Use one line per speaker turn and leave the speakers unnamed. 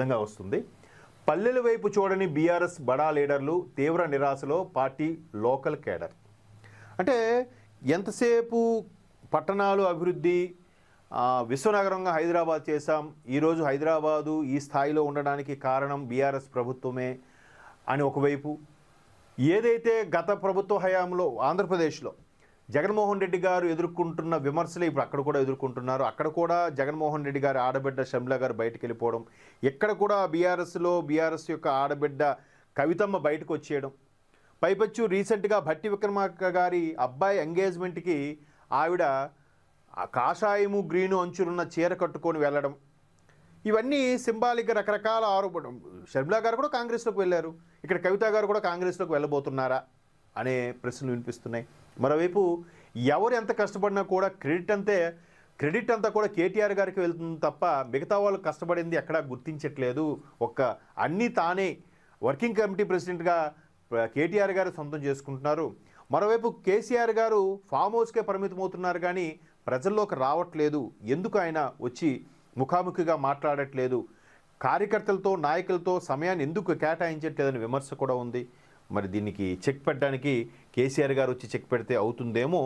విధంగా వస్తుంది. పల్లెల వైపు చూడని బీఆర్ఎస్ బడా లీడర్లు తీవ్ర నిరాశలో పార్టీ లోకల్ కేడర్. అంటే ఎంతసేపు పట్టణాలు అభివృద్ధి విశ్వనగరంగా హైదరాబాద్ చేశాం, ఈరోజు హైదరాబాదు ఈ స్థాయిలో ఉండడానికి కారణం బీఆర్ఎస్ ప్రభుత్వమే అని ఒకవైపు, ఏదైతే గత ప్రభుత్వ హయాంలో ఆంధ్రప్రదేశ్లో జగన్మోహన్ రెడ్డి గారు ఎదుర్కొంటున్న విమర్శలు ఇప్పుడు అక్కడ కూడా ఎదుర్కొంటున్నారు. అక్కడ కూడా జగన్మోహన్ రెడ్డి గారి ఆడబిడ్డ షర్మిల గారు బయటకు వెళ్ళిపోవడం, ఎక్కడ కూడా బీఆర్ఎస్ యొక్క ఆడబిడ్డ కవితమ్మ బయటకు వచ్చేయడం, పైపచ్చు రీసెంట్గా భట్టి విక్రమార్క గారి అబ్బాయి ఎంగేజ్మెంట్కి ఆవిడ కాషాయము గ్రీను అంచులున్న చీర కట్టుకొని వెళ్ళడం, ఇవన్నీ సింబాలిక్ రకరకాల ఆరోపణ. షర్మిల గారు కూడా కాంగ్రెస్లోకి వెళ్ళారు, ఇక్కడ కవిత గారు కూడా కాంగ్రెస్లోకి వెళ్ళబోతున్నారా అనే ప్రశ్నలు వినిపిస్తున్నాయి. మరోవైపు ఎవరు ఎంత కష్టపడినా కూడా క్రెడిట్ అంతా కూడా కేటీఆర్ గారికి వెళ్తుంది తప్ప మిగతా వాళ్ళు కష్టపడింది ఎక్కడా గుర్తించట్లేదు. అన్నీ తానే వర్కింగ్ కమిటీ ప్రెసిడెంట్గా కేటీఆర్ గారు సొంతం చేసుకుంటున్నారు. మరోవైపు కేసీఆర్ గారు ఫామ్ హౌస్కే పరిమితమవుతున్నారు కానీ ప్రజల్లోకి రావట్లేదు. ఎందుకు ఆయన వచ్చి ముఖాముఖిగా మాట్లాడట్లేదు, కార్యకర్తలతో నాయకులతో సమయాన్ని ఎందుకు కేటాయించట్లేదని విమర్శ కూడా ఉంది. మరి దీనికి చెక్ పెట్టడానికి కేసీఆర్ గారు వచ్చి చెక్ పెడితే అవుతుందేమో